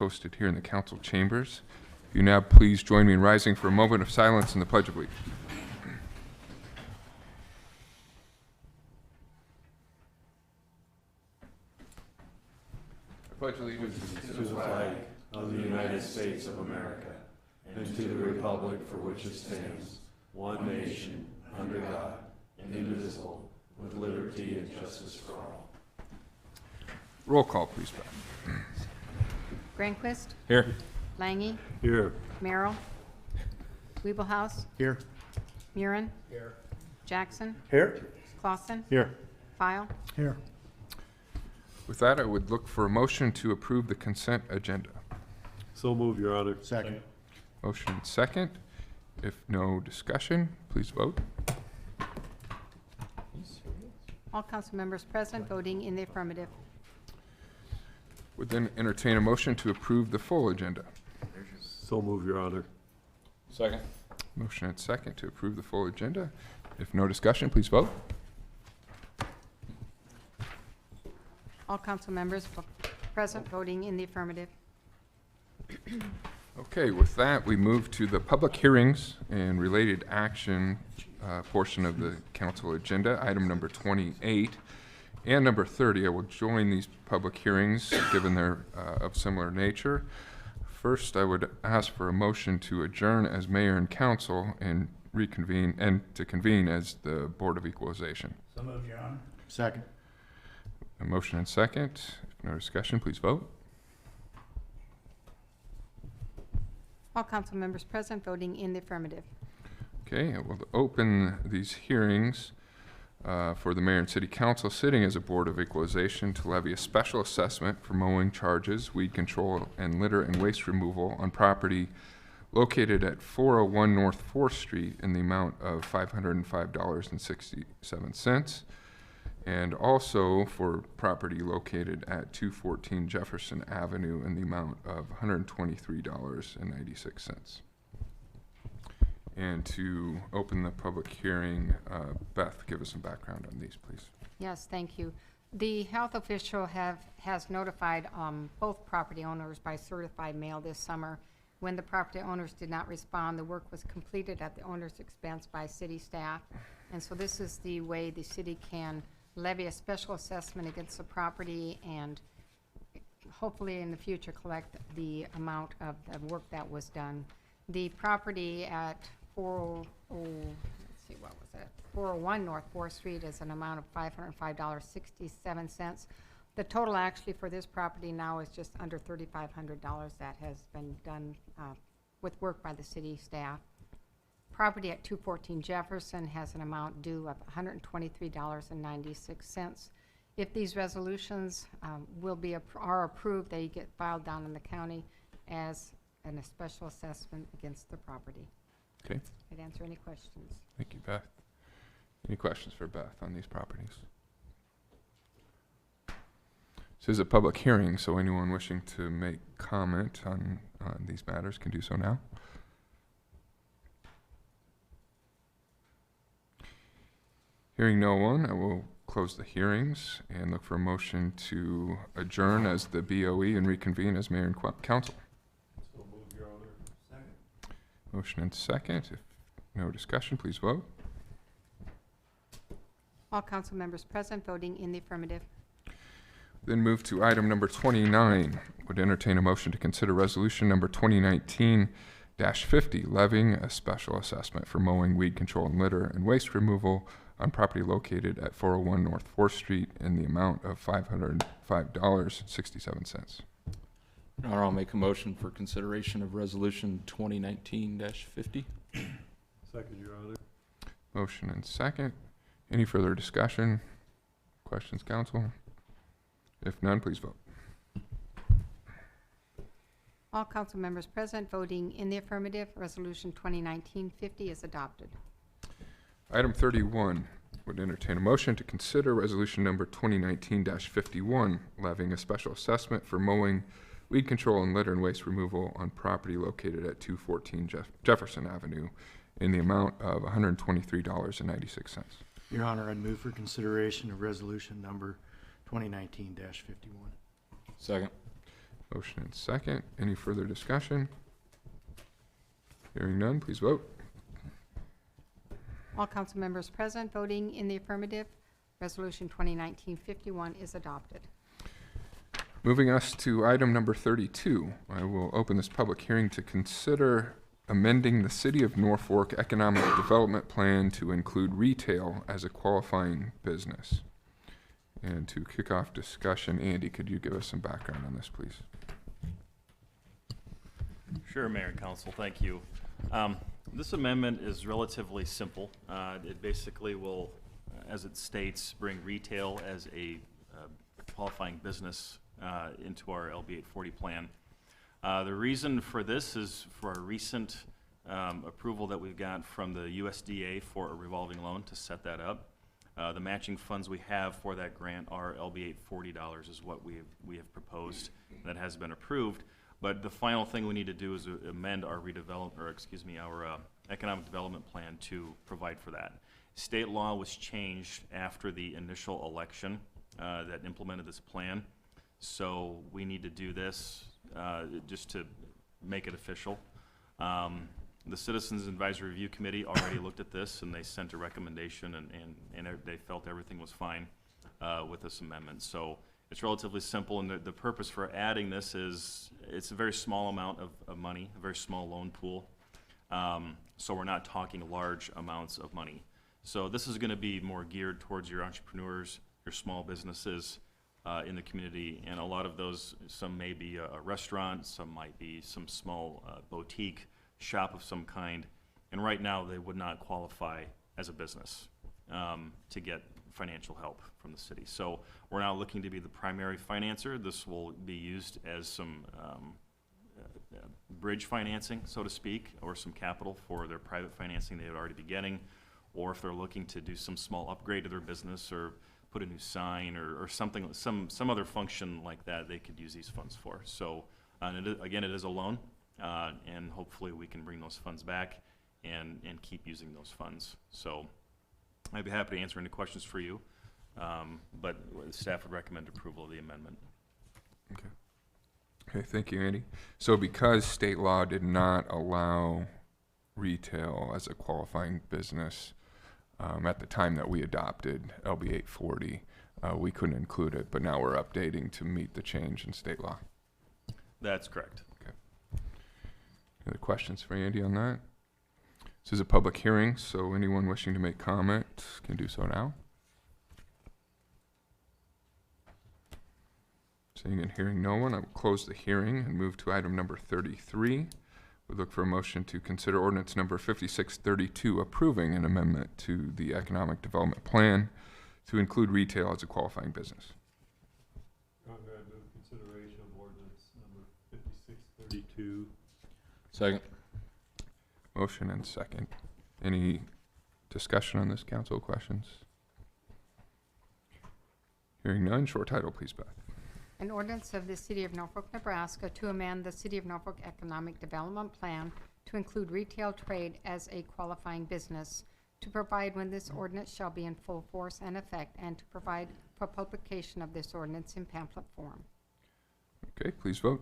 hosted here in the council chambers. You now please join me in rising for a moment of silence in the Pledge of Allegiance. I pledge allegiance to the flag of the United States of America and to the republic for which it stands, one nation, under God, indivisible, with liberty and justice for all. Roll call, please, Beth. Granquist, Here. Lange, Here. Merrill, Wiebelhaus, Here. Murin, Jackson, Here. Clausen, Here. File. Here. With that, I would look for a motion to approve the consent agenda. So move, Your Honor. Second. Motion second. If no discussion, please vote. All council members present voting in the affirmative. Would then entertain a motion to approve the full agenda. So move, Your Honor. Second. Motion and second to approve the full agenda. If no discussion, please vote. All council members present voting in the affirmative. Okay, with that, we move to the public hearings and related action portion of the council agenda. Item number 28 and number 30. I will join these public hearings given they're of similar nature. First, I would ask for a motion to adjourn as mayor and council and reconvene and to convene as the Board of Equalization. So moved, Your Honor. Second. A motion and second. If no discussion, please vote. All council members present voting in the affirmative. Okay, I will open these hearings for the mayor and city council sitting as a Board of Equalization to levy a special assessment for mowing charges, weed control, and litter and waste removal on property located at 401 North 4th Street in the amount of $505.67, and also for property located at 214 Jefferson Avenue in the amount of $123.96. And to open the public hearing, Beth, give us some background on these, please. Yes, thank you. The health official has notified both property owners by certified mail this summer. When the property owners did not respond, the work was completed at the owner's expense by city staff. And so this is the way the city can levy a special assessment against the property and hopefully in the future collect the amount of the work that was done. The property at 401 North 4th Street is an amount of $505.67. The total actually for this property now is just under $3,500 that has been done with work by the city staff. Property at 214 Jefferson has an amount due of $123.96. If these resolutions are approved, they get filed down in the county as a special assessment against the property. Okay. I'd answer any questions. Thank you, Beth. Any questions for Beth on these properties? This is a public hearing, so anyone wishing to make comment on these matters can do so now. Hearing no one, I will close the hearings and look for a motion to adjourn as the BOE and reconvene as mayor and council. So move, Your Honor. Second. Motion and second. If no discussion, please vote. All council members present voting in the affirmative. Then move to item number 29. Would entertain a motion to consider resolution number 2019-50, levying a special assessment for mowing, weed control, and litter and waste removal on property located at 401 North 4th Street in the amount of $505.67. I'll make a motion for consideration of resolution 2019-50. Second, Your Honor. Motion and second. Any further discussion? Questions, council? If none, please vote. All council members present voting in the affirmative. Resolution 2019-50 is adopted. Item 31 would entertain a motion to consider resolution number 2019-51, levying a special assessment for mowing, weed control, and litter and waste removal on property located at 214 Jefferson Avenue in the amount of $123.96. Your Honor, I'd move for consideration of resolution number 2019-51. Second. Motion and second. Any further discussion? Hearing none, please vote. All council members present voting in the affirmative, Resolution 2019-51 is adopted. Moving us to item number 32, I will open this public hearing to consider amending the City of Norfolk Economic Development Plan to include retail as a qualifying business. And to kick off discussion, Andy, could you give us some background on this, please? Sure, Mayor and Council, thank you. This amendment is relatively simple. It basically will, as it states, bring retail as a qualifying business into our LB 840 plan. The reason for this is for a recent approval that we've got from the USDA for a revolving loan to set that up. The matching funds we have for that grant are LB 840 dollars is what we have proposed. That has been approved. But the final thing we need to do is amend our our economic development plan to provide for that. State law was changed after the initial election that implemented this plan. So we need to do this just to make it official. The Citizens Advisory Review Committee already looked at this and they sent a recommendation and they felt everything was fine with this amendment. So it's relatively simple, and the purpose for adding this is it's a very small amount of money, a very small loan pool. So we're not talking large amounts of money. So this is going to be more geared towards your entrepreneurs, your small businesses in the community, and a lot of those, some may be a restaurant, some might be some small boutique shop of some kind, and right now they would not qualify as a business to get financial help from the city. So we're now looking to be the primary financer. This will be used as some bridge financing, so to speak, or some capital for their private financing they would already be getting, or if they're looking to do some small upgrade to their business or put a new sign or something, some other function like that, they could use these funds for. So again, it is a loan, and hopefully we can bring those funds back and keep using those funds. So I'd be happy to answer any questions for you, but staff would recommend approval of the amendment. Okay. Okay, thank you, Andy. So because state law did not allow retail as a qualifying business at the time that we adopted LB 840, we couldn't include it, but now we're updating to meet the change in state law. That's correct. Okay. Any other questions for Andy on that? This is a public hearing, so anyone wishing to make comment can do so now. Seeing and hearing no one, I will close the hearing and move to item number 33. We look for a motion to consider ordinance number 5632, approving an amendment to the Economic Development Plan to include retail as a qualifying business. Conrad, move consideration of ordinance number 5632. Second. Motion and second. Any discussion on this, council? Questions? Hearing none, short title, please, Beth. An ordinance of the City of Norfolk, Nebraska to amend the City of Norfolk Economic Development Plan to include retail trade as a qualifying business, to provide when this ordinance shall be in full force and effect, and to provide for publication of this ordinance in pamphlet form. Okay, please vote.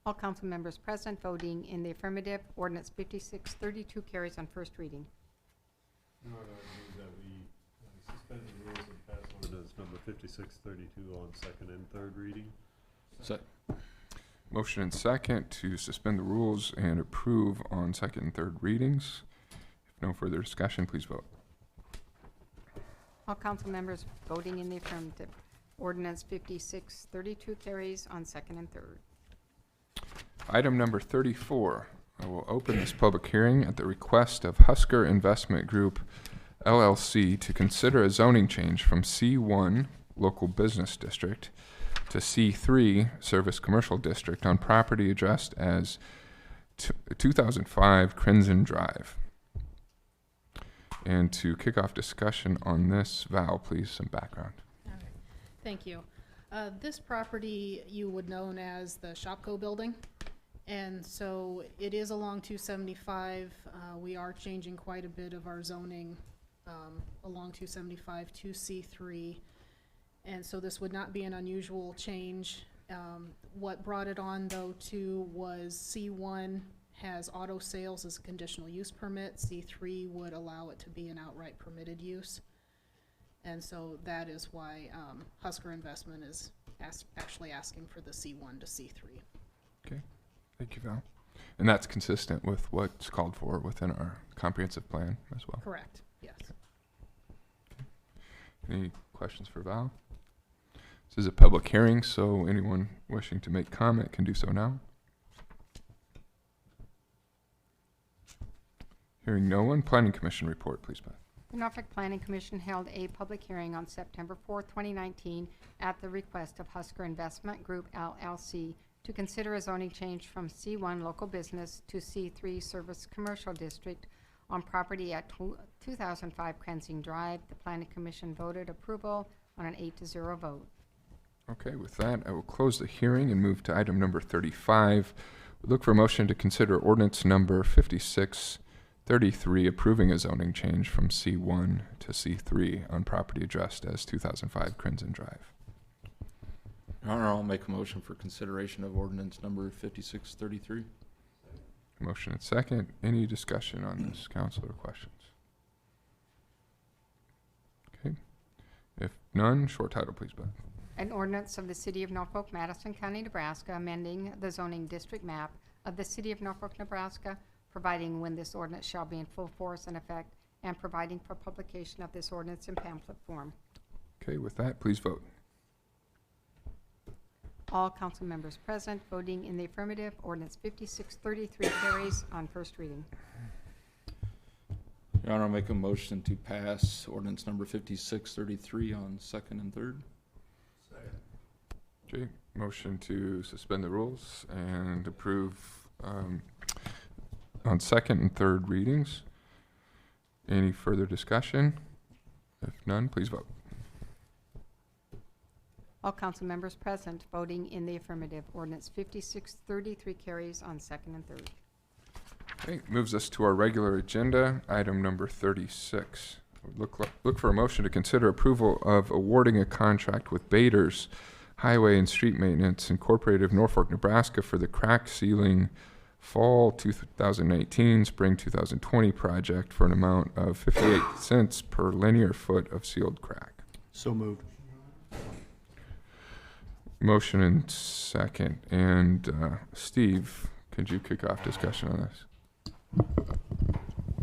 All council members present voting in the affirmative, ordinance 5632 carries on first reading. Conrad, move that we suspend the rules and pass ordinance number 5632 on second and third reading. Motion and second to suspend the rules and approve on second and third readings. If no further discussion, please vote. All council members voting in the affirmative, ordinance 5632 carries on second and third. Item number 34. I will open this public hearing at the request of Husker Investment Group, LLC, to consider a zoning change from C1 Local Business District to C3 Service Commercial District on property addressed as 2005 Crimson Drive. And to kick off discussion on this, Val, please, some background. All right. Thank you. This property you would know as the Shopco building. And so it is along 275. We are changing quite a bit of our zoning along 275 to C3. And so this would not be an unusual change. What brought it on though too was C1 has auto sales as a conditional use permit. C3 would allow it to be an outright permitted use. And so that is why Husker Investment is actually asking for the C1 to C3. Okay, thank you, Val. And that's consistent with what's called for within our comprehensive plan as well. Correct, yes. Any questions for Val? This is a public hearing, so anyone wishing to make comment can do so now. Hearing no one, Planning Commission report, please, Beth. The Norfolk Planning Commission held a public hearing on September 4th, 2019, at the request of Husker Investment Group, LLC, to consider a zoning change from C1 Local Business to C3 Service Commercial District on property at 2005 Crensing Drive. The Planning Commission voted approval on an 8-0 vote. Okay, with that, I will close the hearing and move to item number 35. We look for a motion to consider ordinance number 5633, approving a zoning change from C1 to C3 on property addressed as 2005 Crimson Drive. Your Honor, I'll make a motion for consideration of ordinance number 5633. Motion and second. Any discussion on this, council, or questions? Okay. If none, short title, please, Beth. An ordinance of the City of Norfolk, Madison County, Nebraska, amending the zoning district map of the City of Norfolk, Nebraska, providing when this ordinance shall be in full force and effect, and providing for publication of this ordinance in pamphlet form. Okay, with that, please vote. All council members present voting in the affirmative. Ordinance 5633 carries on first reading. Your Honor, I'll make a motion to pass ordinance number 5633 on second and third. Okay, motion to suspend the rules and approve on second and third readings. Any further discussion? If none, please vote. All council members present voting in the affirmative. Ordinance 5633 carries on second and third. Okay, moves us to our regular agenda, item number 36. Look for a motion to consider approval of awarding a contract with Bader's Highway and Street Maintenance Incorporated of Norfolk, Nebraska for the crack sealing fall 2019, spring 2020 project for an amount of 58 cents per linear foot of sealed crack. So moved. Motion and second. And Steve, could you kick off discussion on this?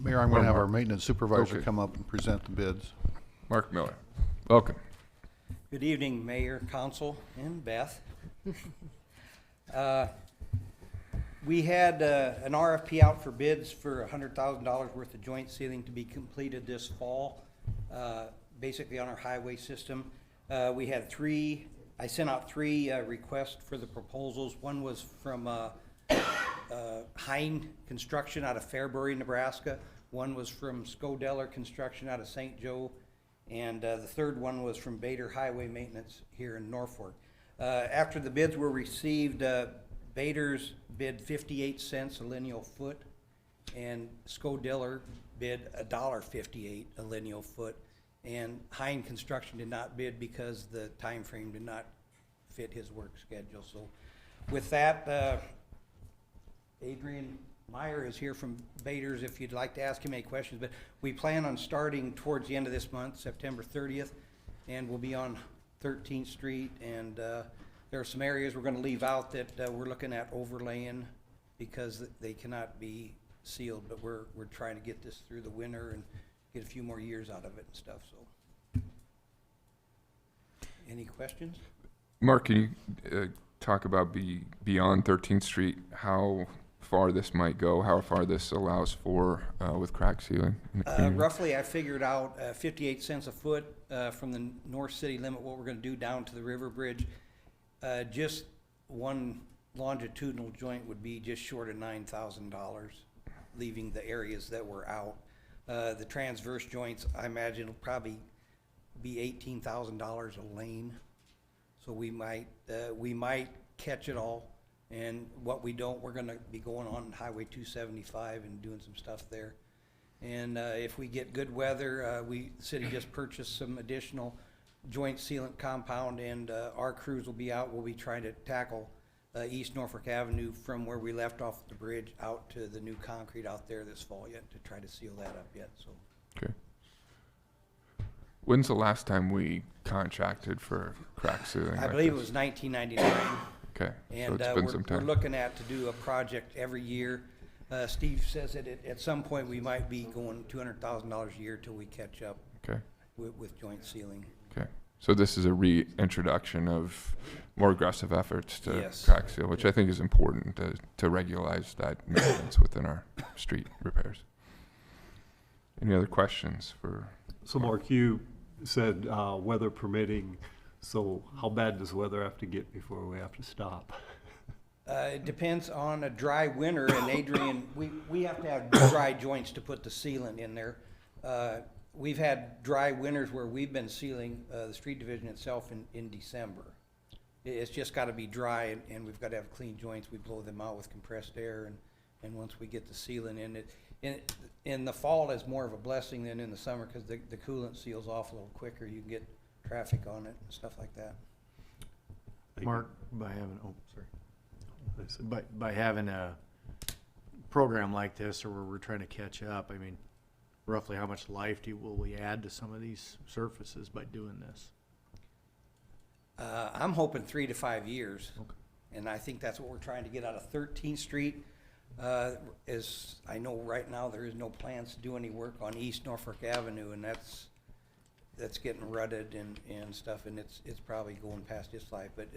Mayor, I'm going to have our maintenance supervisor Okay. come up and present the bids. Mark Miller, welcome. Good evening, Mayor, Council, and Beth. We had an RFP out for bids for $100,000 worth of joint sealing to be completed this fall, basically on our highway system. We had I sent out three requests for the proposals. One was from Hein Construction out of Fairbury, Nebraska. One was from Scodeller Construction out of St. Joe. And the third one was from Bader Highway Maintenance here in Norfolk. After the bids were received, Bader's bid 58 cents a lineal foot, and Scodeller bid $1.58 a lineal foot. And Hein Construction did not bid because the time frame did not fit his work schedule. So with that, Adrian Meyer is here from Bader's if you'd like to ask him any questions, but we plan on starting towards the end of this month, September 30th, and we'll be on 13th Street, and there are some areas we're going to leave out that we're looking at overlaying because they cannot be sealed, but we're trying to get this through the winter and get a few more years out of it and stuff. So, any questions? Mark, can you talk about beyond 13th Street, how far this might go, how far this allows for with crack sealing in the community? Roughly, I figured out 58 cents a foot from the north city limit, what we're going to do down to the river bridge. Just one longitudinal joint would be just short of $9,000, leaving the areas that were out. The transverse joints, I imagine, will probably be $18,000 a lane. So we might catch it all. And what we don't, we're gonna be going on Highway 275 and doing some stuff there. And if we get good weather, the city just purchased some additional joint sealant compound, and our crews will be out. We'll be trying to tackle East Norfolk Avenue from where we left off the bridge out to the new concrete out there this fall yet, to try to seal that up yet, so. Okay. When's the last time we contracted for crack sealing? I like believe it this? was 1999. Okay, so And it's been some we're time. looking at to do a project every year. Steve says that at some point we might be going $200,000 a year till we catch up Okay, with joint sealing. okay. So this is a reintroduction of more aggressive efforts to Yes. crack seal, which I think is important to regularize that maintenance within our street repairs. Any other questions for? So Mark, you said weather permitting, so how bad does weather have to get before we have to stop? It depends on a dry winter, and Adrian, we have to have dry joints to put the sealant in there. We've had dry winters where we've been sealing the street division itself in December. It's just gotta be dry, and we've gotta have clean joints. We blow them out with compressed air, and once we get the sealant in it, in the fall is more of a blessing than in the summer, because the coolant seals off a little quicker. You can get traffic on it and stuff like that. Mark, by having, oh, sorry. By having a program like this, or where we're trying to catch up, I mean, roughly how much life will we add to some of these surfaces by doing this? I'm hoping 3 to 5 years. Okay. And I think that's what we're trying to get out of 13th Street. As I know right now, there is no plans to do any work on East Norfolk Avenue, and that's getting rutted and stuff, and it's probably going past its life. But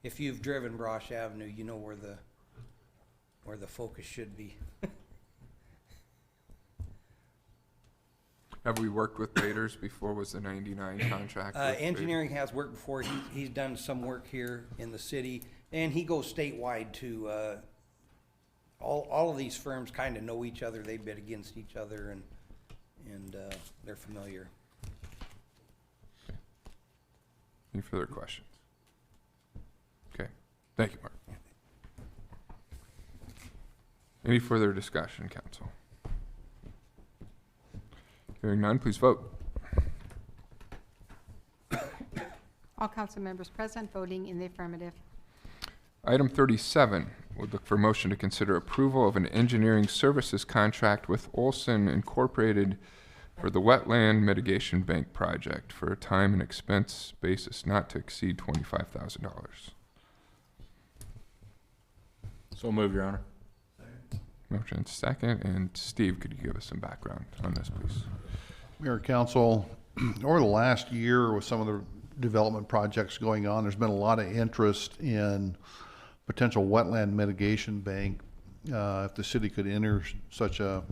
if you've driven Brosh Avenue, you know where the focus should be. Have we worked with Baders before? Was the 99 contract? with Engineering has worked before. He's done some work here in the city, and he goes statewide to, all of these firms kind of know each other. They bid against each other, and they're familiar. Any further questions? Okay, thank you, Mark. Any further discussion, council? Hearing none, please vote. All council members present voting in the affirmative. Item 37, would look for motion to consider approval of an engineering services contract with Olson Incorporated for the Wetland Mitigation Bank project for a time and expense basis not to exceed $25,000. So move, Your Honor. Motion second, and Steve, could you give us some background on this, please? Mayor, Council, over the last year with some of the development projects going on, there's been a lot of interest in potential wetland mitigation bank. If the city could enter such an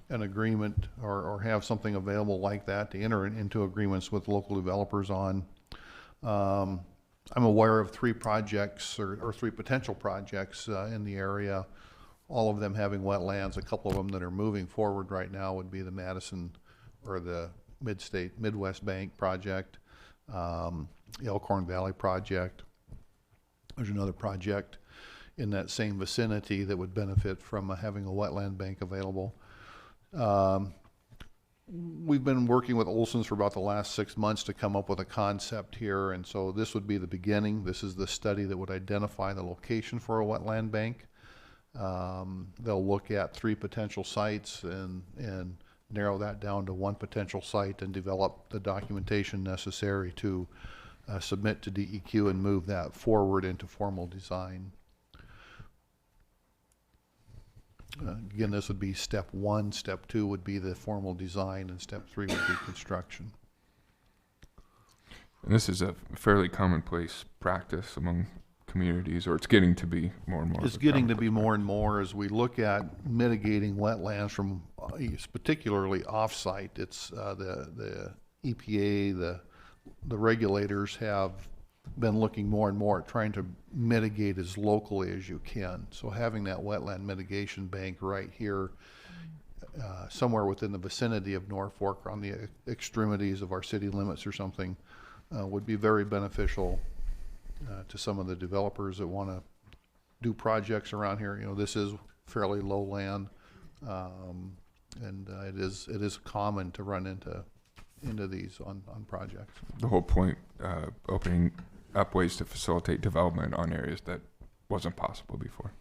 agreement or have something available like that to enter into agreements with local developers on. I'm aware of 3 projects or 3 potential projects in the area, all of them having wetlands. A couple of them that are moving forward right now would be the Madison or the Midwest Bank project, Elkhorn Valley project. There's another project in that same vicinity that would benefit from having a wetland bank available. We've been working with Olson's for about the last 6 months to come up with a concept here, and so this would be the beginning. This is the study that would identify the location for a wetland bank. They'll look at 3 potential sites and narrow that down to 1 potential site and develop the documentation necessary to submit to DEQ and move that forward into formal design. Again, this would be step 1. Step 2 would be the formal design, and step 3 would be construction. And this is a fairly commonplace practice among communities, or it's getting to be more and more. It's getting to be more and more as we look at mitigating wetlands from, particularly off-site. It's the EPA, the regulators have been looking more and more at trying to mitigate as locally as you can. So having that wetland mitigation bank right here, somewhere within the vicinity of Norfolk, or on the extremities of our city limits or something, would be very beneficial to some of the developers that want to do projects around here. You know, this is fairly low land, and it is common to run into into these on projects. The whole point, opening up ways to facilitate development on areas that wasn't possible before.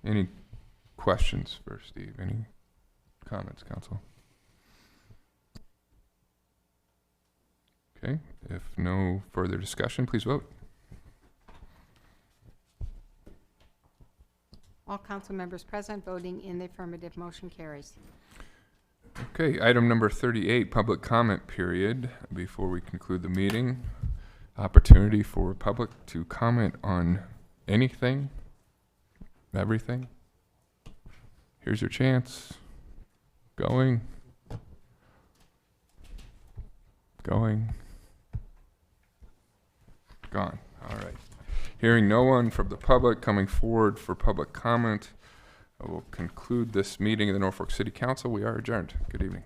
Any questions for Steve? Any comments, council? Okay, if no further discussion, please vote. All council members present voting in the affirmative, motion carries. Okay, item number 38, public comment period. Before we conclude the meeting, opportunity for public to comment on anything, everything. Here's your chance. Going. Going. Gone. All right. Hearing no one from the public coming forward for public comment, I will conclude this meeting of the Norfolk City Council. We are adjourned. Good evening.